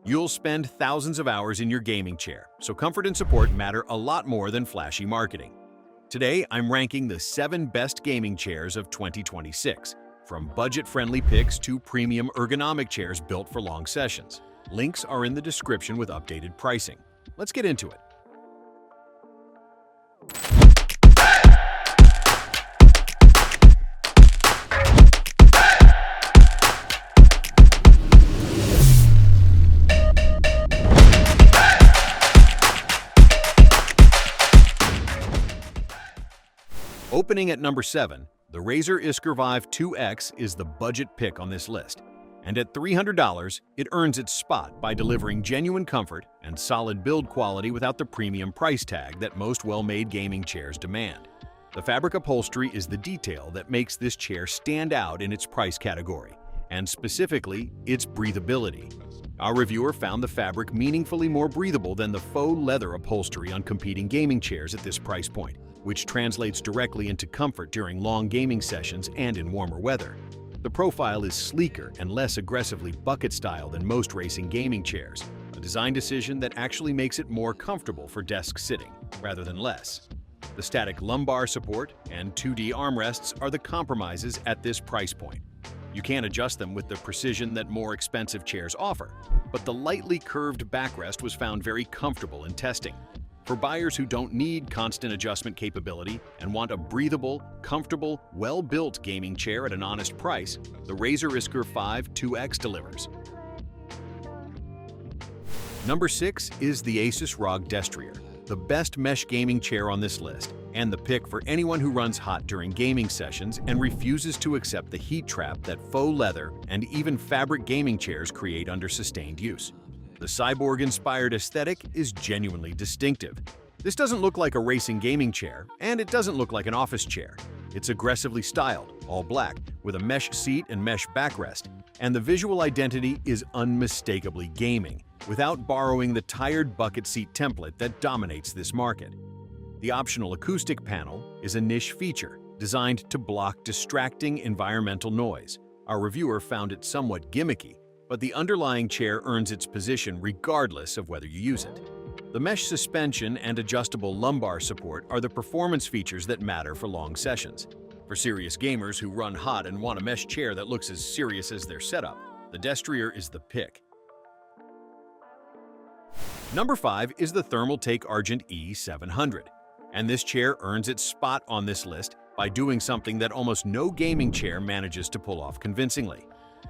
You'll spend thousands of hours in your gaming chair, so comfort and support matter a lot more than flashy marketing. Today, I'm ranking the 7 best gaming chairs of 2026, from budget-friendly picks to premium ergonomic chairs built for long sessions. Links are in the description with updated pricing. Let's get into it. Opening at number 7, the Razer Iskur V2X is the budget pick on this list. And at $300, it earns its spot by delivering genuine comfort and solid build quality without the premium price tag that most well-made gaming chairs demand. The fabric upholstery is the detail that makes this chair stand out in its price category, and specifically, its breathability. Our reviewer found the fabric meaningfully more breathable than the faux leather upholstery on competing gaming chairs at this price point, which translates directly into comfort during long gaming sessions and in warmer weather. The profile is sleeker and less aggressively bucket-style than most racing gaming chairs, a design decision that actually makes it more comfortable for desk sitting, rather than less. The static lumbar support and 2D armrests are the compromises at this price point. You can't adjust them with the precision that more expensive chairs offer, but the lightly curved backrest was found very comfortable in testing. For buyers who don't need constant adjustment capability and want a breathable, comfortable, well-built gaming chair at an honest price, the Razer Iskur V2X delivers. Number 6 is the Asus ROG Destrier, the best mesh gaming chair on this list, and the pick for anyone who runs hot during gaming sessions and refuses to accept the heat trap that faux leather and even fabric gaming chairs create under sustained use. The cyborg-inspired aesthetic is genuinely distinctive. This doesn't look like a racing gaming chair, and it doesn't look like an office chair. It's aggressively styled, all black, with a mesh seat and mesh backrest, and the visual identity is unmistakably gaming, without borrowing the tired bucket seat template that dominates this market. The optional acoustic panel is a niche feature designed to block distracting environmental noise. Our reviewer found it somewhat gimmicky, but the underlying chair earns its position regardless of whether you use it. The mesh suspension and adjustable lumbar support are the performance features that matter for long sessions. For serious gamers who run hot and want a mesh chair that looks as serious as their setup, the Destrier is the pick. Number 5 is the Thermaltake Argent E700, and this chair earns its spot on this list by doing something that almost no gaming chair manages to pull off convincingly.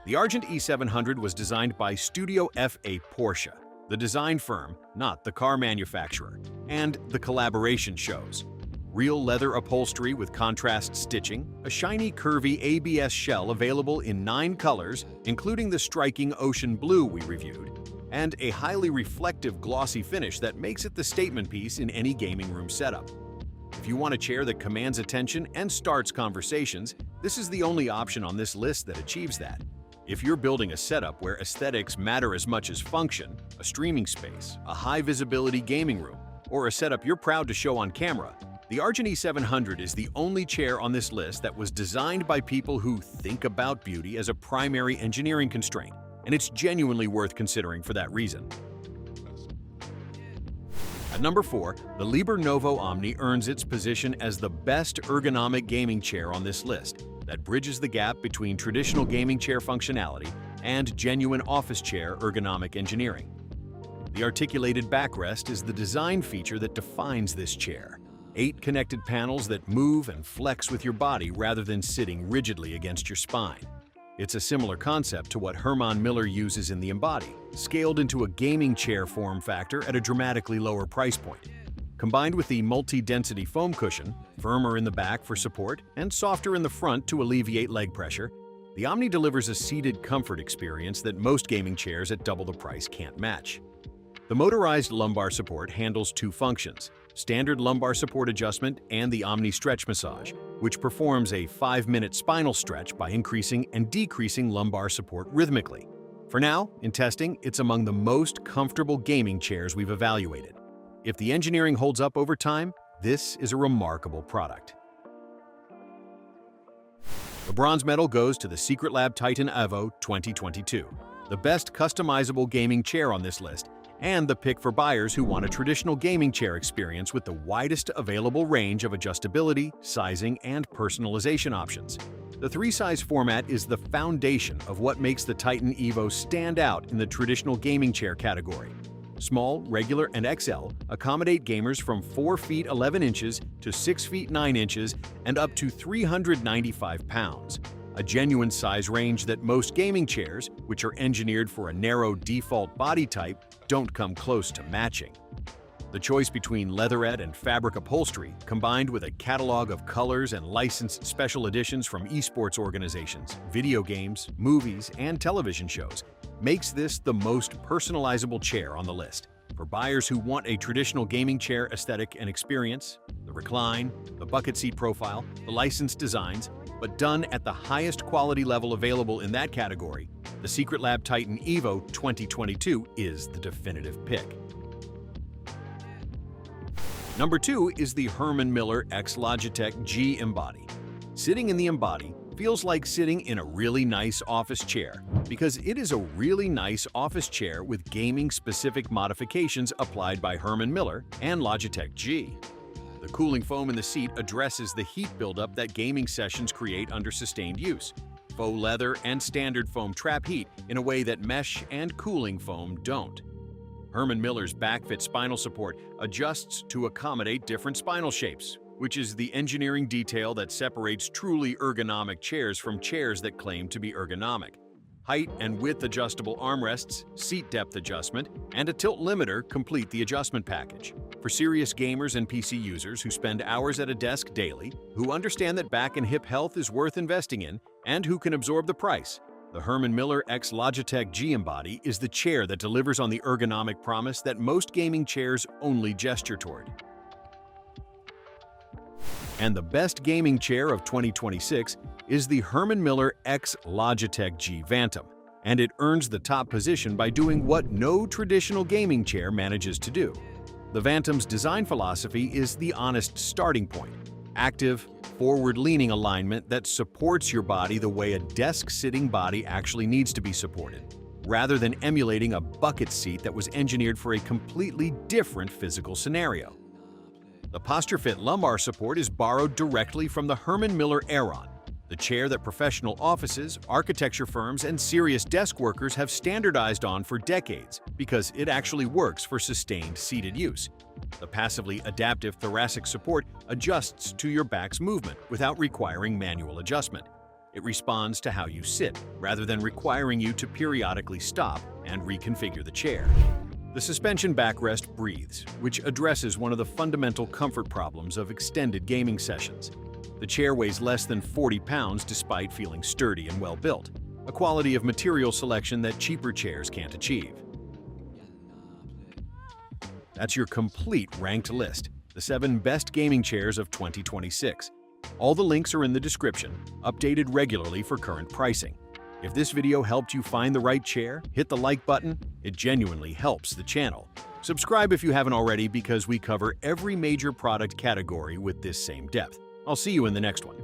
The Argent E700 was designed by Studio FA Porsche, the design firm, not the car manufacturer, and the collaboration shows. Real leather upholstery with contrast stitching, a shiny curvy ABS shell available in 9 colors, including the striking ocean blue we reviewed, and a highly reflective glossy finish that makes it the statement piece in any gaming room setup. If you want a chair that commands attention and starts conversations, this is the only option on this list that achieves that. If you're building a setup where aesthetics matter as much as function, a streaming space, a high-visibility gaming room, or a setup you're proud to show on camera, the Argent E700 is the only chair on this list that was designed by people who think about beauty as a primary engineering constraint, and it's genuinely worth considering for that reason. At number 4, the Libernovo Omni earns its position as the best ergonomic gaming chair on this list that bridges the gap between traditional gaming chair functionality and genuine office chair ergonomic engineering. The articulated backrest is the design feature that defines this chair. 8 connected panels that move and flex with your body rather than sitting rigidly against your spine. It's a similar concept to what Herman Miller uses in the Embody, scaled into a gaming chair form factor at a dramatically lower price point. Combined with the multi-density foam cushion, firmer in the back for support and softer in the front to alleviate leg pressure, the Omni delivers a seated comfort experience that most gaming chairs at double the price can't match. The motorized lumbar support handles 2 functions: standard lumbar support adjustment and the Omni stretch massage, which performs a 5-minute spinal stretch by increasing and decreasing lumbar support rhythmically. For now, in testing, it's among the most comfortable gaming chairs we've evaluated. If the engineering holds up over time, this is a remarkable product. The bronze medal goes to the Secret Lab Titan Evo 2022. the best customizable gaming chair on this list, and the pick for buyers who want a traditional gaming chair experience with the widest available range of adjustability, sizing, and personalization options. The 3-size format is the foundation of what makes the Titan Evo stand out in the traditional gaming chair category. Small, regular, and XL accommodate gamers from 4 feet 11 inches to 6 feet 9 inches and up to 395 pounds. A genuine size range that most gaming chairs, which are engineered for a narrow default body type, don't come close to matching. The choice between leatherette and fabric upholstery, combined with a catalog of colors and licensed special editions from esports organizations, video games, movies, and television shows, makes this the most personalizable chair on the list. For buyers who want a traditional gaming chair aesthetic and experience, the recline, the bucket seat profile, the licensed designs, but done at the highest quality level available in that category, the Secretlab Titan Evo 2022 is the definitive pick. Number 2 is the Herman Miller X Logitech G Embody. Sitting in the Embody feels like sitting in a really nice office chair because it is a really nice office chair with gaming-specific modifications applied by Herman Miller and Logitech G. The cooling foam in the seat addresses the heat buildup that gaming sessions create under sustained use. Faux leather and standard foam trap heat in a way that mesh and cooling foam don't. Herman Miller's back-fit spinal support adjusts to accommodate different spinal shapes, which is the engineering detail that separates truly ergonomic chairs from chairs that claim to be ergonomic. Height and width adjustable armrests, seat depth adjustment, and a tilt limiter complete the adjustment package. For serious gamers and PC users who spend hours at a desk daily, who understand that back and hip health is worth investing in, and who can absorb the price, the Herman Miller X Logitech G Embody is the chair that delivers on the ergonomic promise that most gaming chairs only gesture toward. And the best gaming chair of 2026 is the Herman Miller X Logitech G Vantum, and it earns the top position by doing what no traditional gaming chair manages to do. The Vantum's design philosophy is the honest starting point: active, forward-leaning alignment that supports your body the way a desk-sitting body actually needs to be supported, rather than emulating a bucket seat that was engineered for a completely different physical scenario. The posture-fit lumbar support is borrowed directly from the Herman Miller Aeron, the chair that professional offices, architecture firms, and serious desk workers have standardized on for decades because it actually works for sustained seated use. The passively adaptive thoracic support adjusts to your back's movement without requiring manual adjustment. It responds to how you sit, rather than requiring you to periodically stop and reconfigure the chair. The suspension backrest breathes, which addresses one of the fundamental comfort problems of extended gaming sessions. The chair weighs less than 40 pounds despite feeling sturdy and well-built, a quality of material selection that cheaper chairs can't achieve. That's your complete ranked list, the 7 best gaming chairs of 2026. All the links are in the description, updated regularly for current pricing. If this video helped you find the right chair, hit the like button. It genuinely helps the channel. Subscribe if you haven't already because we cover every major product category with this same depth. I'll see you in the next one.